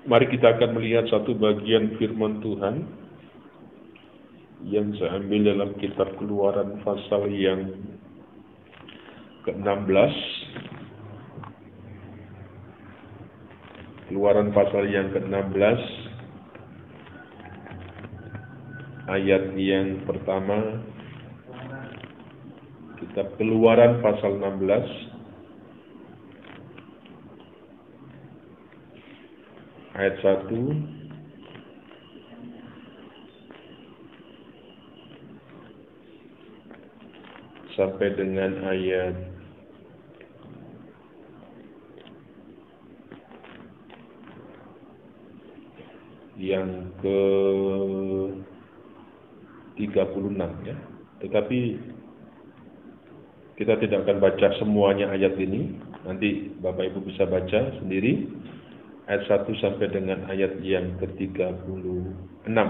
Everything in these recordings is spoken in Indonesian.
Mari kita akan melihat satu bagian firman Tuhan yang saya ambil dalam kitab Keluaran pasal yang ke-16. Keluaran pasal yang ke-16, ayat yang pertama. Kitab Keluaran pasal 16, ayat 1 sampai dengan ayat yang ke-36 ya. Tetapi kita tidak akan baca semuanya ayat ini. Nanti Bapak Ibu bisa baca sendiri. Ayat 1 sampai dengan ayat yang ke-36. Nah,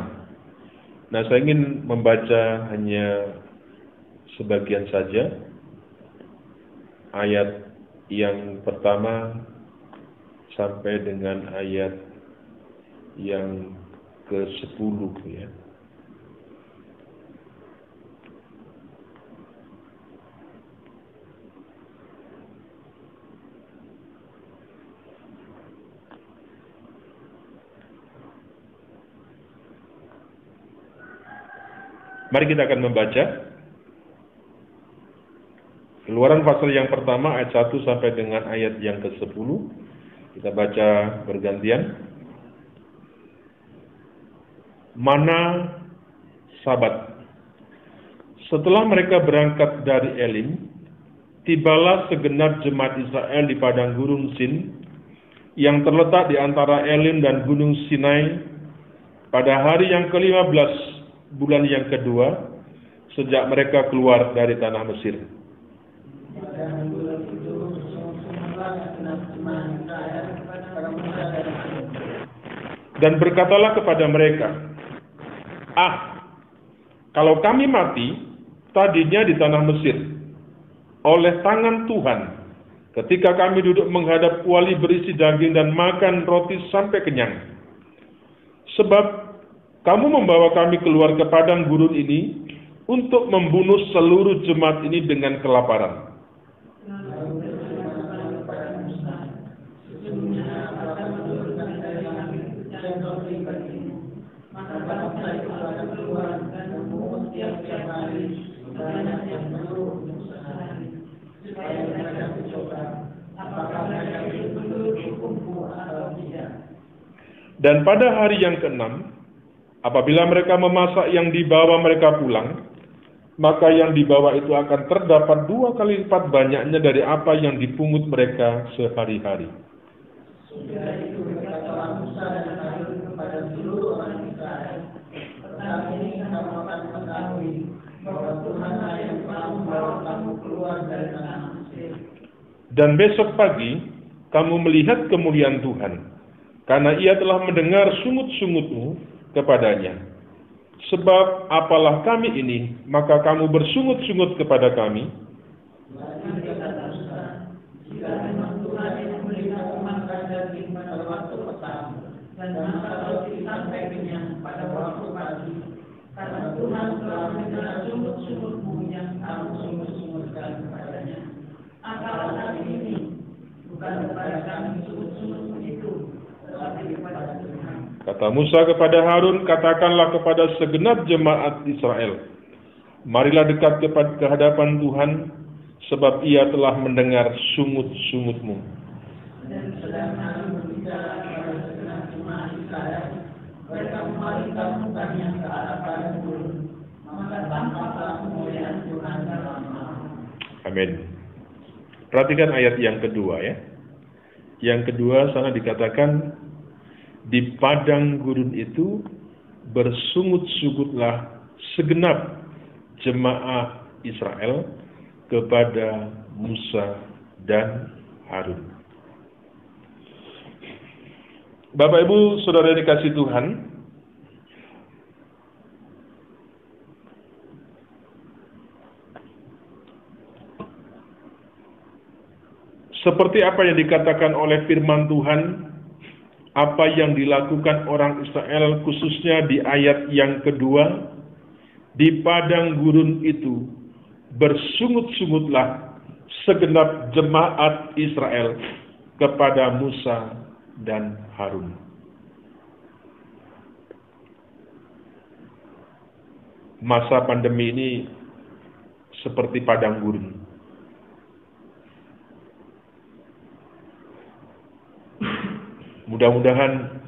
saya ingin membaca hanya sebagian saja. Ayat yang pertama sampai dengan ayat yang ke-10 ya. Mari kita akan membaca Keluaran pasal yang pertama ayat 1 sampai dengan ayat yang ke-10. Kita baca bergantian. Mana Sabat. Setelah mereka berangkat dari Elim, tibalah segenap jemaat Israel di padang gurun Sin yang terletak di antara Elim dan gunung Sinai pada hari yang ke-15 bulan yang kedua sejak mereka keluar dari tanah Mesir. Dan berkatalah kepada mereka, kalau kami mati tadinya di tanah Mesir oleh tangan Tuhan, ketika kami duduk menghadap kuali berisi daging dan makan roti sampai kenyang. Sebab kamu membawa kami keluar ke padang gurun ini untuk membunuh seluruh jemaat ini dengan kelaparan. Dan pada hari yang ke-6, apabila mereka memasak yang dibawa mereka pulang, maka yang dibawa itu akan terdapat 2 kali lipat banyaknya dari apa yang dipungut mereka sehari-hari. Sudah itu berkatalah Musa dan Harun kepada seluruh orang Israel, petang ini kamu akan mengetahui bahwa Tuhan yang telah membawa kamu keluar dari tanah Mesir. Dan besok pagi kamu melihat kemuliaan Tuhan, karena Ia telah mendengar sungut-sungutmu kepadanya. Sebab apalah kami ini, maka kamu bersungut-sungut kepada kami. Jika memang Tuhan yang memberikan makan daging pada waktu petang dan makan roti sampai kenyang pada waktu pagi, karena Tuhan telah mendengar sungut-sungutmu yang kamu sungut-sungutkan kepadanya. Apalah kami ini, bukan kepada kami sungut-sungutmu itu, tetapi kepada Tuhan. Kata Musa kepada Harun, katakanlah kepada segenap jemaat Israel, marilah dekat ke hadapan Tuhan, sebab Ia telah mendengar sungut-sungutmu. Dan sedang Harun berbicara kepada segenap jemaat Israel, mereka memalingkan mukanya ke arah padang gurun, maka tampaklah kemuliaan Tuhan dalam malam. Amin. Perhatikan ayat yang kedua ya. Yang kedua sana dikatakan, di padang gurun itu bersungut-sungutlah segenap jemaah Israel kepada Musa dan Harun. Bapak Ibu Saudara dikasih Tuhan, seperti apa yang dikatakan oleh firman Tuhan apa yang dilakukan orang Israel khususnya di ayat yang kedua, di padang gurun itu bersungut-sungutlah segenap jemaat Israel kepada Musa dan Harun. Masa pandemi ini seperti padang gurun. Mudah-mudahan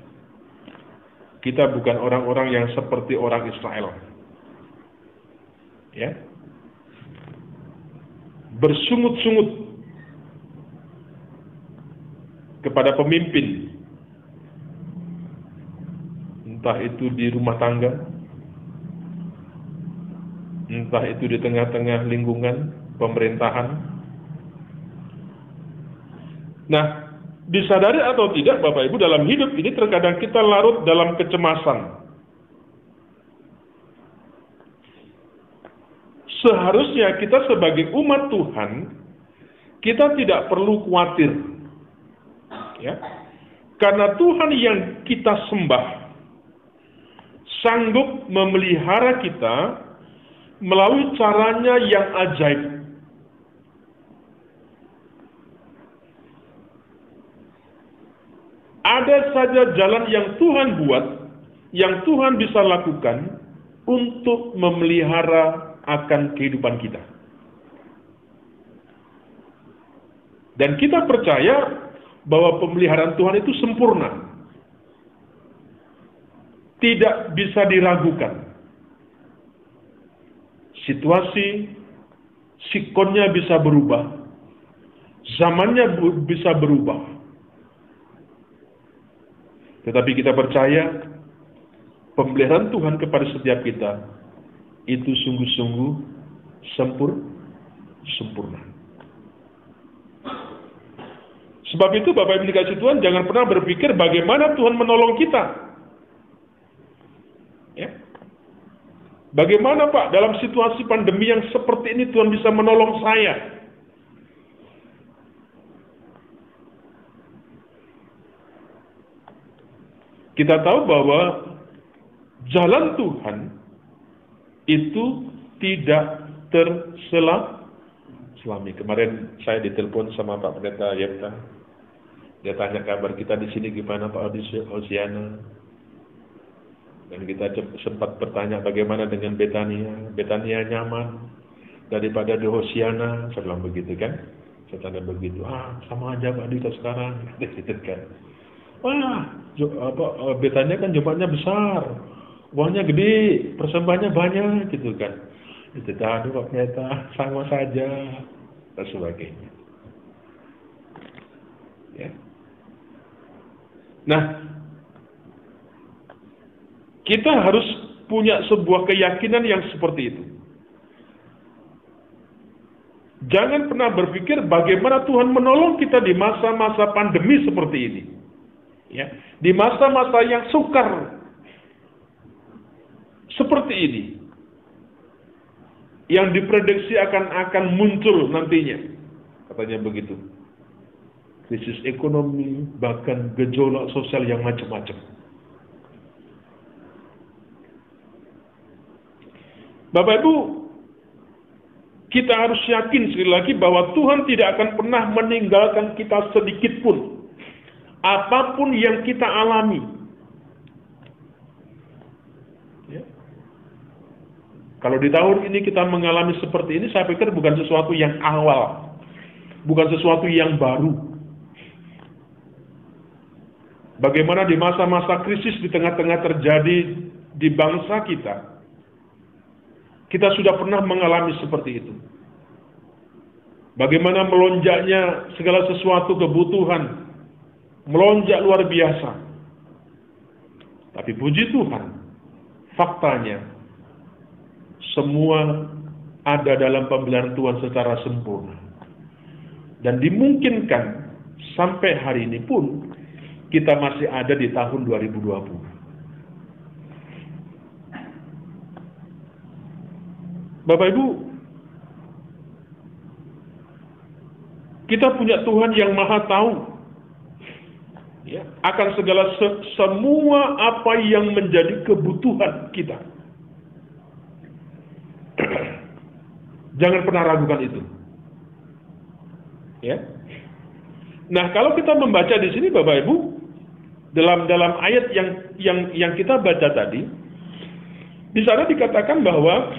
kita bukan orang-orang yang seperti orang Israel. Ya. Bersungut-sungut kepada pemimpin, entah itu di rumah tangga, entah itu di tengah-tengah lingkungan pemerintahan. Nah, disadari atau tidak Bapak Ibu, dalam hidup ini terkadang kita larut dalam kecemasan. Seharusnya kita sebagai umat Tuhan, kita tidak perlu khawatir. Ya. Karena Tuhan yang kita sembah sanggup memelihara kita melalui caranya yang ajaib. Ada saja jalan yang Tuhan buat, yang Tuhan bisa lakukan untuk memelihara akan kehidupan kita. Dan kita percaya bahwa pemeliharaan Tuhan itu sempurna. Tidak bisa diragukan. Situasi, sikonnya bisa berubah. Zamannya bisa berubah. Tetapi kita percaya pemeliharaan Tuhan kepada setiap kita itu sungguh-sungguh sempurna. Sebab itu Bapak Ibu dikasih Tuhan, jangan pernah berpikir bagaimana Tuhan menolong kita. Ya. Bagaimana Pak dalam situasi pandemi yang seperti ini Tuhan bisa menolong saya? Kita tahu bahwa jalan Tuhan itu tidak terselami. Kemarin saya ditelepon sama Pak Pendeta Yepta. Dia tanya kabar kita di sini gimana Pak Hosiana. Dan kita sempat bertanya bagaimana dengan Betania. Betania nyaman daripada di Hosiana. Saya bilang begitu kan. Saya tanya begitu. Sama aja Pak Dita sekarang. Gitu kan. Betania kan jumlahnya besar, uangnya gede, persembahannya banyak, gitu kan. Itu tadi Pak Pendeta, sama saja, dan sebagainya. Ya. Nah, kita harus punya sebuah keyakinan yang seperti itu. Jangan pernah berpikir bagaimana Tuhan menolong kita di masa-masa pandemi seperti ini. Ya, di masa-masa yang sukar seperti ini, yang diprediksi akan muncul nantinya, katanya begitu, krisis ekonomi, bahkan gejolak sosial yang macam-macam. Bapak Ibu, kita harus yakin sekali lagi bahwa Tuhan tidak akan pernah meninggalkan kita sedikit pun. Apapun yang kita alami. Ya. Kalau di tahun ini kita mengalami seperti ini, saya pikir bukan sesuatu yang awal. Bukan sesuatu yang baru. Bagaimana di masa-masa krisis di tengah-tengah terjadi di bangsa kita, kita sudah pernah mengalami seperti itu. Bagaimana melonjaknya segala sesuatu kebutuhan, melonjak luar biasa. Tapi puji Tuhan, faktanya semua ada dalam pemeliharaan Tuhan secara sempurna. Dan dimungkinkan sampai hari ini pun kita masih ada di tahun 2020. Bapak Ibu, kita punya Tuhan yang Maha Tahu. ya, akan segala semua apa yang menjadi kebutuhan kita. Jangan pernah ragukan itu. Ya. Nah, kalau kita membaca di sini Bapak Ibu, dalam ayat yang kita baca tadi, di sana dikatakan bahwa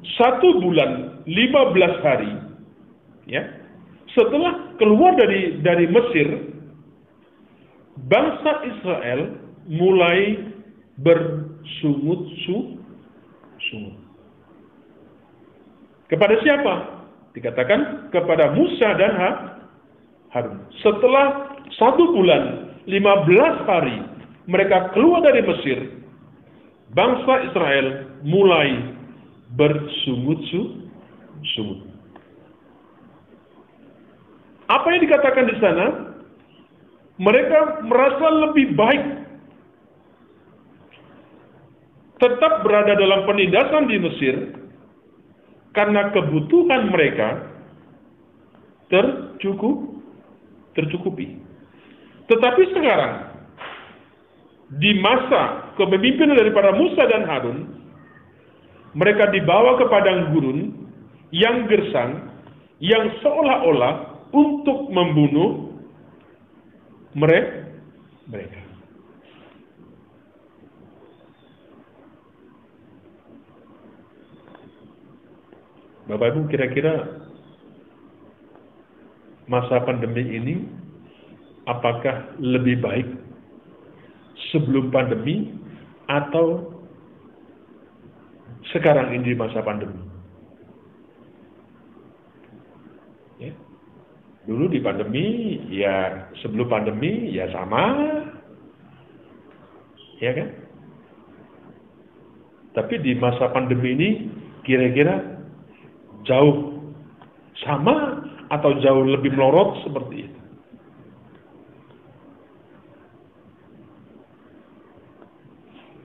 1 bulan 15 hari, ya, setelah keluar dari Mesir, bangsa Israel mulai bersungut-sungut. Kepada siapa? Dikatakan kepada Musa dan Harun. Setelah 1 bulan 15 hari mereka keluar dari Mesir, bangsa Israel mulai bersungut-sungut. Apa yang dikatakan di sana? Mereka merasa lebih baik tetap berada dalam penindasan di Mesir karena kebutuhan mereka tercukupi. Tetapi sekarang di masa kepemimpinan daripada Musa dan Harun, mereka dibawa ke padang gurun yang gersang, yang seolah-olah untuk membunuh mereka. Bapak Ibu, kira-kira masa pandemi ini apakah lebih baik sebelum pandemi atau sekarang ini masa pandemi? Ya. Dulu di pandemi, ya sebelum pandemi ya sama, ya kan? Tapi di masa pandemi ini kira-kira jauh sama atau jauh lebih melorot seperti itu.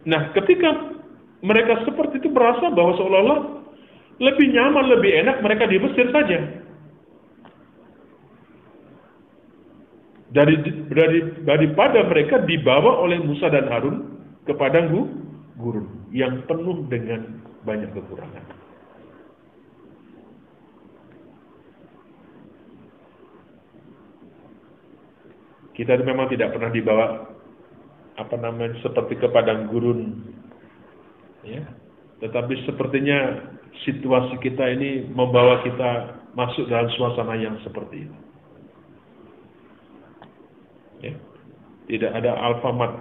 Nah, ketika mereka seperti itu merasa bahwa seolah-olah lebih nyaman, lebih enak mereka di Mesir saja. Daripada mereka dibawa oleh Musa dan Harun ke padang gurun yang penuh dengan banyak kekurangan. Kita memang tidak pernah dibawa seperti ke padang gurun, ya. Tetapi sepertinya situasi kita ini membawa kita masuk dalam suasana yang seperti itu. Ya. Tidak ada Alfamart,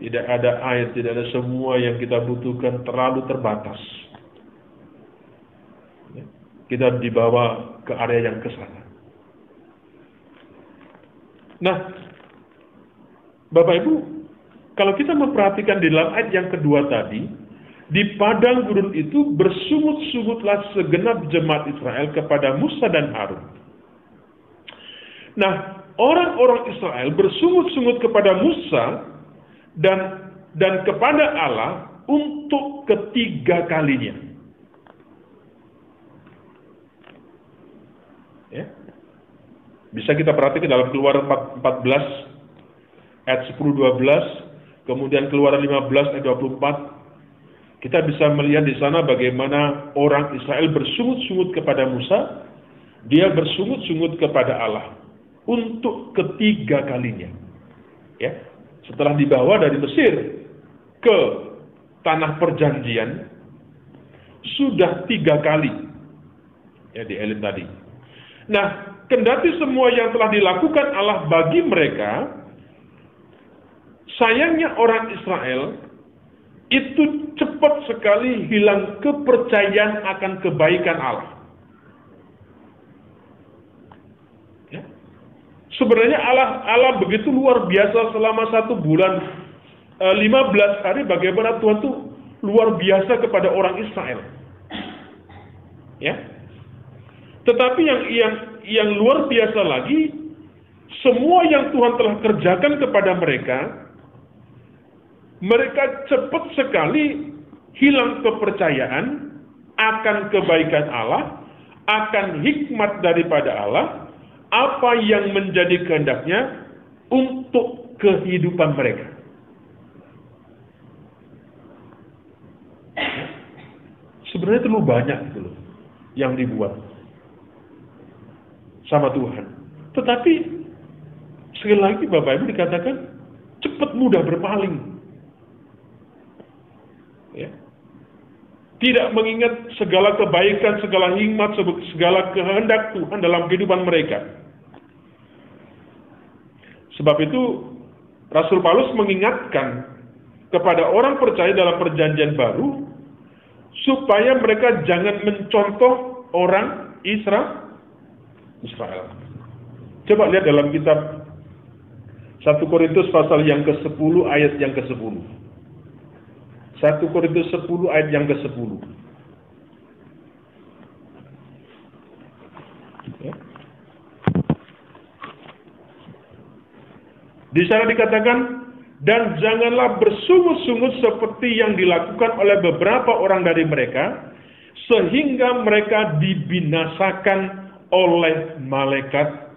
tidak ada air, tidak ada semua yang kita butuhkan, terlalu terbatas. Ya. Kita dibawa ke area yang kesana. Nah, Bapak Ibu, kalau kita memperhatikan di dalam ayat yang kedua tadi, di padang gurun itu bersungut-sungutlah segenap jemaat Israel kepada Musa dan Harun. Nah, orang-orang Israel bersungut-sungut kepada Musa dan kepada Allah untuk ketiga kalinya. Ya. Bisa kita perhatikan dalam Keluaran 14 ayat 10-12, kemudian Keluaran 15 ayat 24. Kita bisa melihat di sana bagaimana orang Israel bersungut-sungut kepada Musa, dia bersungut-sungut kepada Allah untuk ketiga kalinya. Ya, setelah dibawa dari Mesir ke tanah perjanjian sudah 3 kali. Ya, di Elim tadi. Nah, kendati semua yang telah dilakukan Allah bagi mereka, sayangnya orang Israel itu cepat sekali hilang kepercayaan akan kebaikan Allah. Ya. Sebenarnya Allah begitu luar biasa selama 1 bulan 15 hari bagaimana Tuhan itu luar biasa kepada orang Israel. Ya. Tetapi yang luar biasa lagi, semua yang Tuhan telah kerjakan kepada mereka cepat sekali hilang kepercayaan akan kebaikan Allah, akan hikmat daripada Allah, apa yang menjadi kehendaknya untuk kehidupan mereka. Sebenarnya terlalu banyak gitu loh yang dibuat sama Tuhan. Tetapi sekali lagi Bapak Ibu dikatakan cepat mudah berpaling. Ya. Tidak mengingat segala kebaikan, segala hikmat, segala kehendak Tuhan dalam kehidupan mereka. Sebab itu Rasul Paulus mengingatkan kepada orang percaya dalam perjanjian baru supaya mereka jangan mencontoh orang Israel. Coba lihat dalam kitab 1 Korintus pasal yang ke-10 ayat yang ke-10. 1 Korintus 10 ayat yang ke-10. Ya. Di sana dikatakan, dan janganlah bersungut-sungut seperti yang dilakukan oleh beberapa orang dari mereka, sehingga mereka dibinasakan oleh malaikat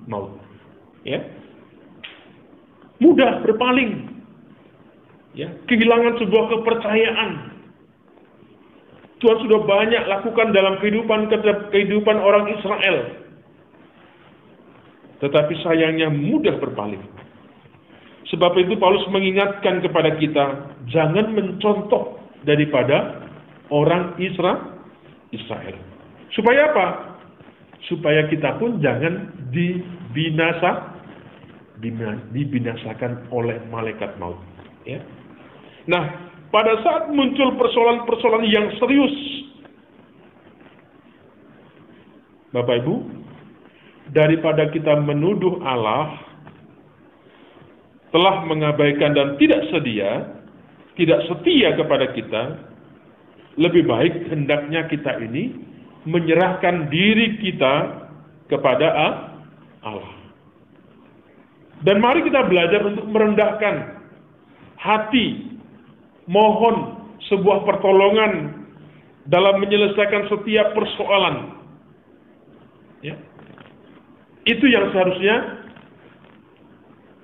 maut. Ya. Mudah berpaling. Ya, kehilangan sebuah kepercayaan. Tuhan sudah banyak lakukan dalam kehidupan orang Israel. Tetapi sayangnya mudah berpaling. Sebab itu Paulus mengingatkan kepada kita, jangan mencontoh daripada orang Israel. Supaya apa? Supaya kita pun jangan dibinasakan oleh malaikat maut. Ya. Nah, pada saat muncul persoalan-persoalan yang serius, Bapak Ibu, daripada kita menuduh Allah telah mengabaikan dan tidak setia kepada kita, lebih baik hendaknya kita ini menyerahkan diri kita kepada Allah. Dan mari kita belajar untuk merendahkan hati, mohon sebuah pertolongan dalam menyelesaikan setiap persoalan. Ya. Itu yang seharusnya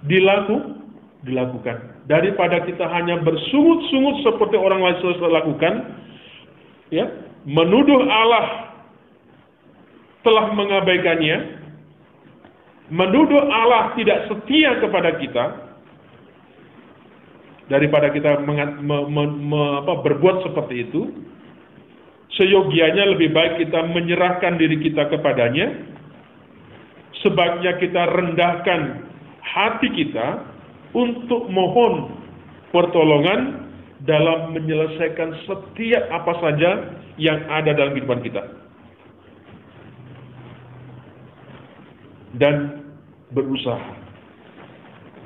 dilakukan. Daripada kita hanya bersungut-sungut seperti orang lain sudah lakukan, ya, menuduh Allah telah mengabaikannya, menuduh Allah tidak setia kepada kita. Daripada kita berbuat seperti itu, seyogianya lebih baik kita menyerahkan diri kita kepadanya. Sebaiknya kita rendahkan hati kita untuk mohon pertolongan dalam menyelesaikan setiap apa saja yang ada dalam kehidupan kita. Dan berusaha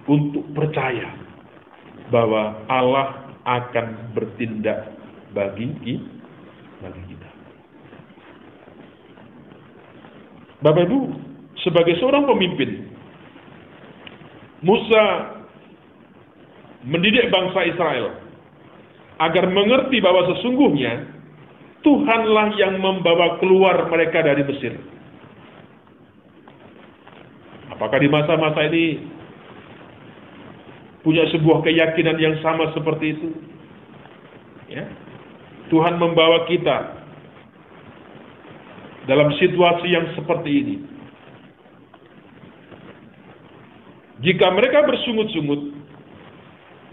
untuk percaya bahwa Allah akan bertindak bagi kita. Bapak Ibu, sebagai seorang pemimpin, Musa mendidik bangsa Israel agar mengerti bahwa sesungguhnya Tuhanlah yang membawa keluar mereka dari Mesir. Apakah di masa-masa ini punya sebuah keyakinan yang sama seperti itu? Ya. Tuhan membawa kita dalam situasi yang seperti ini. Jika mereka bersungut-sungut,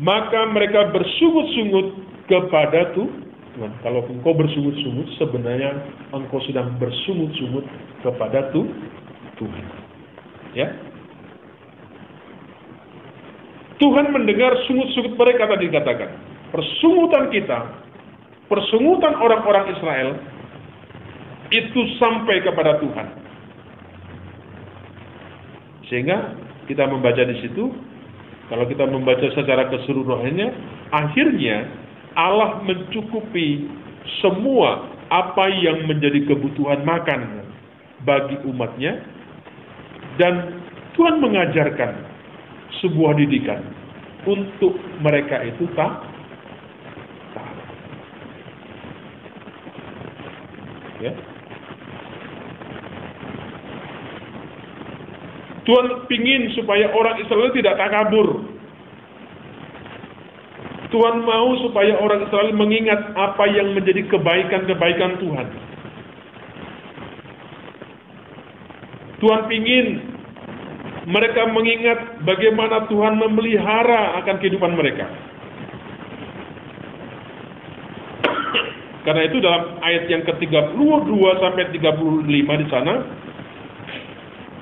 maka mereka bersungut-sungut kepada Tuhan. Kalau engkau bersungut-sungut, sebenarnya engkau sedang bersungut-sungut kepada Tuhan. Ya. Tuhan mendengar sungut-sungut mereka tadi dikatakan. Persungutan kita, persungutan orang-orang Israel, itu sampai kepada Tuhan. Sehingga kita membaca di situ, kalau kita membaca secara keseluruhannya, akhirnya Allah mencukupi semua apa yang menjadi kebutuhan makan bagi umatnya, dan Tuhan mengajarkan sebuah didikan untuk mereka itu taat. Ya. Tuhan pingin supaya orang Israel tidak takabur. Tuhan mau supaya orang Israel mengingat apa yang menjadi kebaikan-kebaikan Tuhan. Tuhan pingin mereka mengingat bagaimana Tuhan memelihara akan kehidupan mereka. Karena itu dalam ayat yang ke-32 sampai 35 di sana,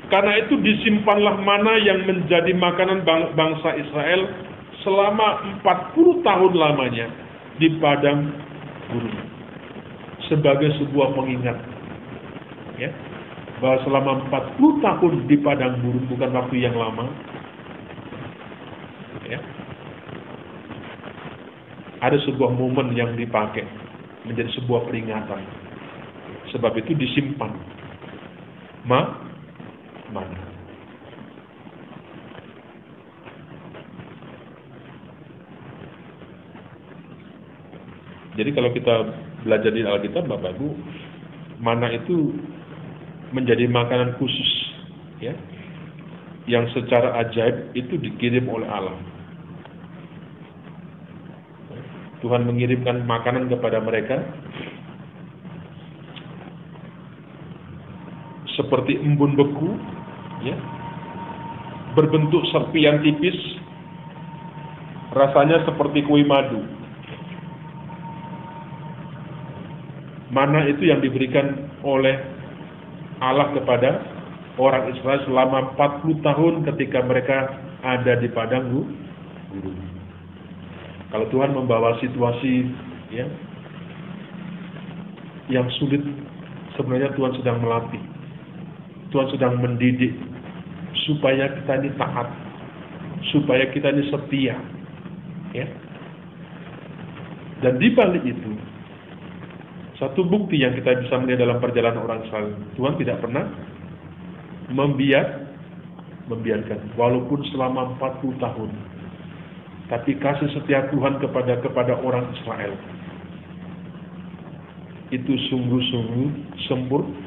karena itu disimpanlah mana yang menjadi makanan bangsa Israel selama 40 tahun lamanya di padang gurun, sebagai sebuah pengingat, ya, bahwa selama 40 tahun di padang gurun bukan waktu yang lama, ya. Ada sebuah momen yang dipakai menjadi sebuah peringatan. Sebab itu disimpan mana. Jadi kalau kita belajar di Alkitab, Bapak Ibu, mana itu menjadi makanan khusus, ya, yang secara ajaib itu dikirim oleh Allah. Tuhan mengirimkan makanan kepada mereka seperti embun beku, ya, berbentuk serpian tipis, rasanya seperti kue madu. Mana itu yang diberikan oleh Allah kepada orang Israel selama 40 tahun ketika mereka ada di padang gurun. Kalau Tuhan membawa situasi, ya, yang sulit, sebenarnya Tuhan sedang melatih, Tuhan sedang mendidik supaya kita ini taat, supaya kita ini setia, ya. Dan di balik itu, satu bukti yang kita bisa melihat dalam perjalanan orang Israel, Tuhan tidak pernah membiarkan, walaupun selama 40 tahun. Tapi kasih setia Tuhan kepada orang Israel itu sungguh-sungguh sempurna.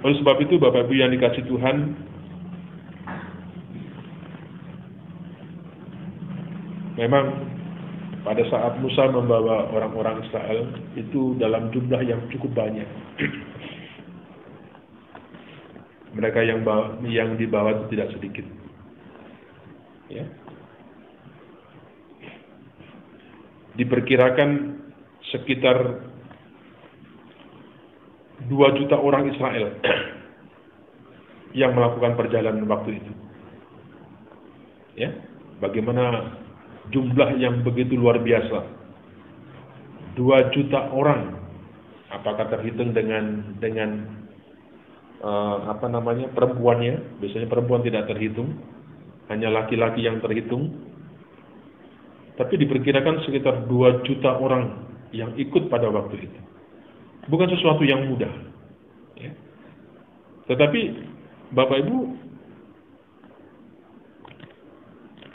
Oleh sebab itu, Bapak Ibu yang dikasih Tuhan, memang pada saat Musa membawa orang-orang Israel itu dalam jumlah yang cukup banyak. Mereka yang dibawa itu tidak sedikit, ya. Diperkirakan sekitar 2 juta orang Israel yang melakukan perjalanan waktu itu, ya. Bagaimana jumlah yang begitu luar biasa, 2 juta orang. Apakah terhitung dengan perempuannya? Biasanya perempuan tidak terhitung, hanya laki-laki yang terhitung. Tapi diperkirakan sekitar 2 juta orang yang ikut pada waktu itu. Bukan sesuatu yang mudah, ya. Tetapi Bapak Ibu,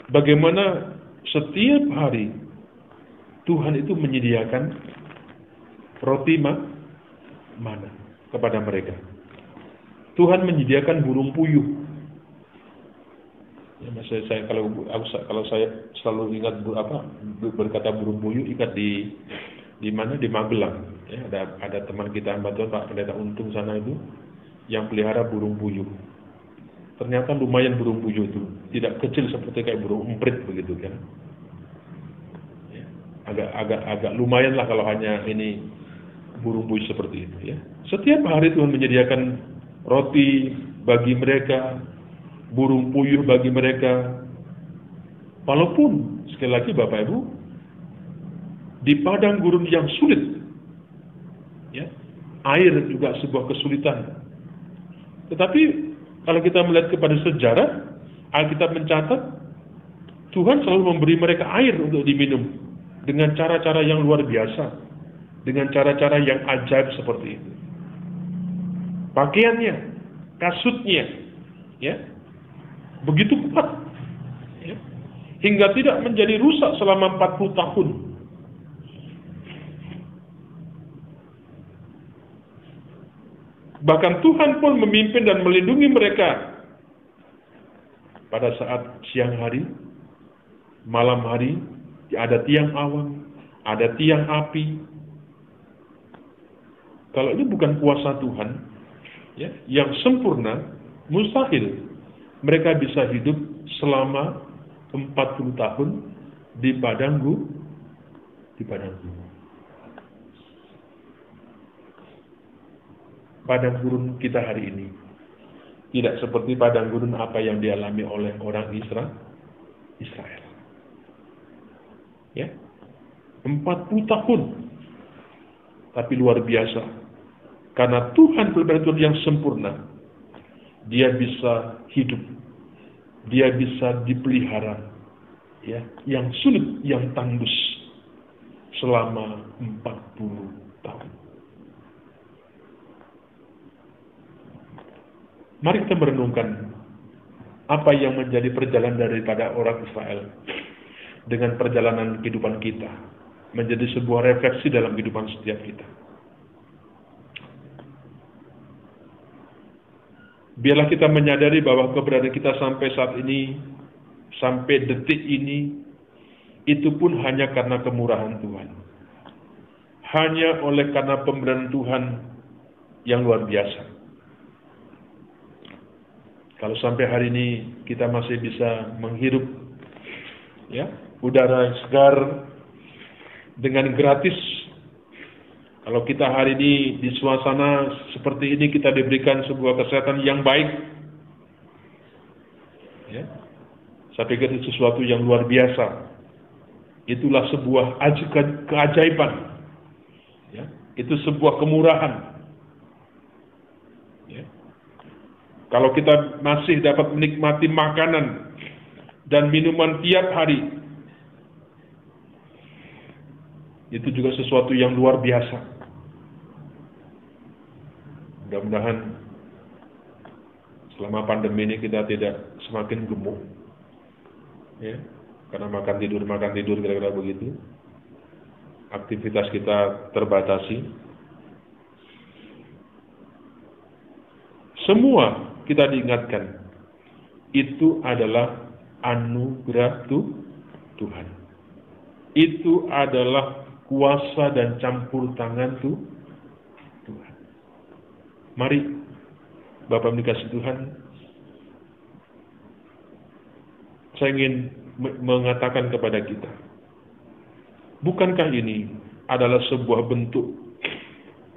bagaimana setiap hari Tuhan itu menyediakan roti mana kepada mereka. Tuhan menyediakan burung puyuh. Ya, saya kalau saya selalu ingat berkata burung puyuh, ingat di mana, di Magelang. Ya, ada teman kita hamba Tuhan, Pak Pendeta Untung sana itu yang pelihara burung puyuh. Ternyata lumayan burung puyuh itu, tidak kecil seperti kayak burung emprit begitu kan. Ya, agak lumayan lah kalau hanya ini burung puyuh seperti itu, ya. Setiap hari Tuhan menyediakan roti bagi mereka, burung puyuh bagi mereka. Walaupun sekali lagi Bapak Ibu, di padang gurun yang sulit, ya, air juga sebuah kesulitan. Tetapi kalau kita melihat kepada sejarah, Alkitab mencatat Tuhan selalu memberi mereka air untuk diminum dengan cara-cara yang luar biasa, dengan cara-cara yang ajaib seperti itu. Pakaiannya, kasutnya, ya, begitu kuat, ya, hingga tidak menjadi rusak selama 40 tahun. Bahkan Tuhan pun memimpin dan melindungi mereka pada saat siang hari, malam hari, ada tiang awan, ada tiang api. Kalau ini bukan kuasa Tuhan, ya, yang sempurna, mustahil mereka bisa hidup selama 40 tahun di padang gurun. Padang gurun kita hari ini tidak seperti padang gurun apa yang dialami oleh orang Israel. Ya, 40 tahun, tapi luar biasa. Karena Tuhan benar-benar yang sempurna, Dia bisa hidup, Dia bisa dipelihara, ya, yang sulit, yang tandus selama 40 tahun. Mari kita merenungkan apa yang menjadi perjalanan daripada orang Israel dengan perjalanan kehidupan kita, menjadi sebuah refleksi dalam kehidupan setiap kita. Biarlah kita menyadari bahwa keberadaan kita sampai saat ini, sampai detik ini, itu pun hanya karena kemurahan Tuhan. Hanya oleh karena pemberian Tuhan yang luar biasa. Kalau sampai hari ini kita masih bisa menghirup, ya, udara segar dengan gratis. Kalau kita hari ini di suasana seperti ini, kita diberikan sebuah kesehatan yang baik, ya, saya pikir itu sesuatu yang luar biasa. Itulah sebuah keajaiban, ya, itu sebuah kemurahan. Ya. Kalau kita masih dapat menikmati makanan dan minuman tiap hari, itu juga sesuatu yang luar biasa. Mudah-mudahan selama pandemi ini kita tidak semakin gemuk, ya, karena makan tidur kira-kira begitu. Aktivitas kita terbatasi. Semua kita diingatkan, itu adalah anugerah Tuhan. Itu adalah kuasa dan campur tangan Tuhan. Mari, Bapak dikasih Tuhan, saya ingin mengatakan kepada kita, bukankah ini adalah sebuah bentuk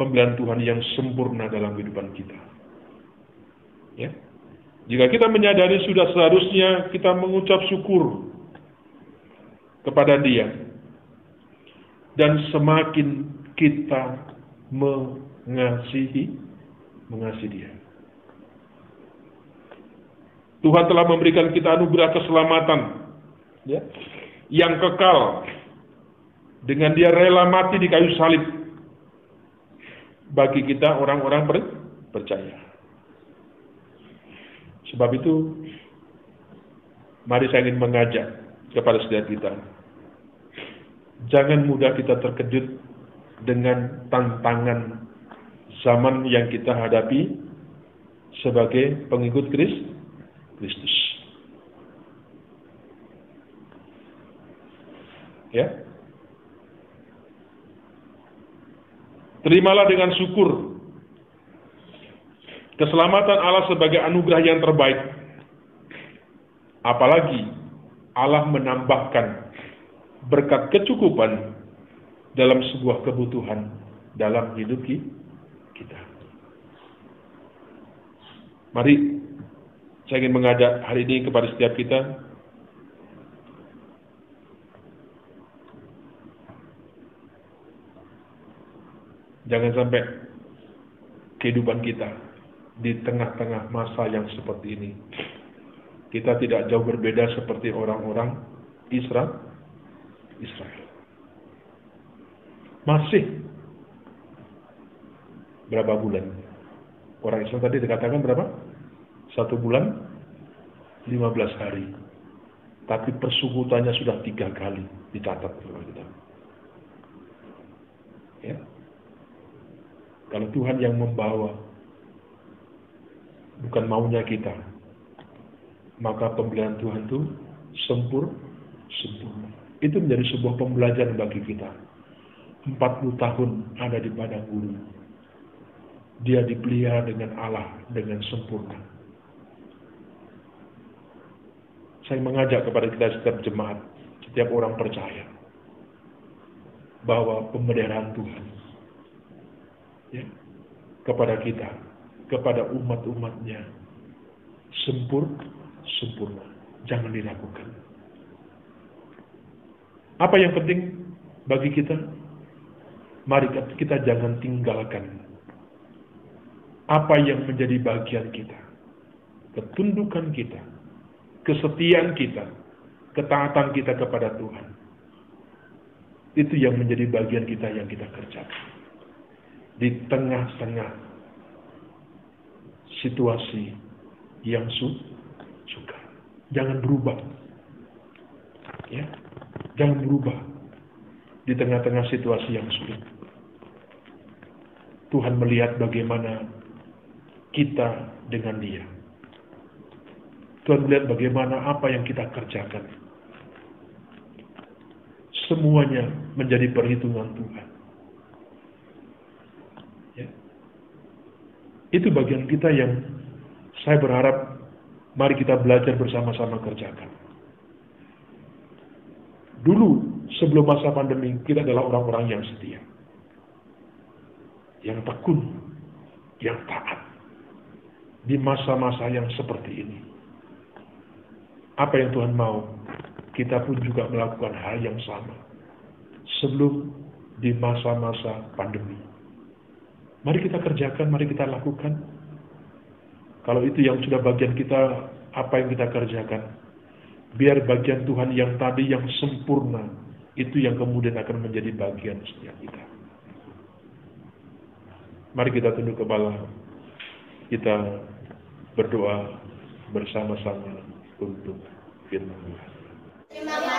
pemberian Tuhan yang sempurna dalam kehidupan kita? Ya. Jika kita menyadari, sudah seharusnya kita mengucap syukur kepada Dia, dan semakin kita mengasihi Dia. Tuhan telah memberikan kita anugerah keselamatan, ya, yang kekal, dengan Dia rela mati di kayu salib bagi kita orang-orang percaya. Sebab itu, mari saya ingin mengajak kepada setiap kita, jangan mudah kita terkejut dengan tantangan zaman yang kita hadapi sebagai pengikut Kristus. Ya. Terimalah dengan syukur keselamatan Allah sebagai anugerah yang terbaik. Apalagi Allah menambahkan berkat kecukupan dalam sebuah kebutuhan dalam hidup kita. Mari, saya ingin mengajak hari ini kepada setiap kita, jangan sampai kehidupan kita di tengah-tengah masa yang seperti ini, kita tidak jauh berbeda seperti orang-orang Israel. Masih berapa bulan? Orang Israel tadi dikatakan berapa? 1 bulan 15 hari. Tapi persekutuannya sudah 3 kali dicatat. Ya. Kalau Tuhan yang membawa bukan maunya kita, maka pembelian Tuhan itu sempurna. Itu menjadi sebuah pembelajaran bagi kita. 40 tahun ada di padang gurun. Dia dipelihara dengan Allah dengan sempurna. Saya mengajak kepada kita setiap jemaat, setiap orang percaya, bahwa pemeliharaan Tuhan ya, kepada kita, kepada umat-umatnya, sempurna. Jangan diragukan. Apa yang penting bagi kita? Mari kita jangan tinggalkan apa yang menjadi bagian kita, ketundukan kita, kesetiaan kita, ketaatan kita kepada Tuhan. Itu yang menjadi bagian kita yang kita kerjakan. Di tengah-tengah situasi yang sukar. Jangan berubah. Ya, jangan berubah di tengah-tengah situasi yang sulit. Tuhan melihat bagaimana kita dengan Dia. Tuhan melihat bagaimana apa yang kita kerjakan. Semuanya menjadi perhitungan Tuhan. Ya. Itu bagian kita yang saya berharap mari kita belajar bersama-sama kerjakan. Dulu sebelum masa pandemi kita adalah orang-orang yang setia, yang tekun, yang taat. Di masa-masa yang seperti ini, apa yang Tuhan mau, kita pun juga melakukan hal yang sama sebelum di masa-masa pandemi. Mari kita kerjakan, mari kita lakukan. Kalau itu yang sudah bagian kita, apa yang kita kerjakan, biar bagian Tuhan yang tadi yang sempurna, itu yang kemudian akan menjadi bagian setiap kita. Mari kita tunduk kepala, kita berdoa bersama-sama untuk firman Tuhan. Terima kasih.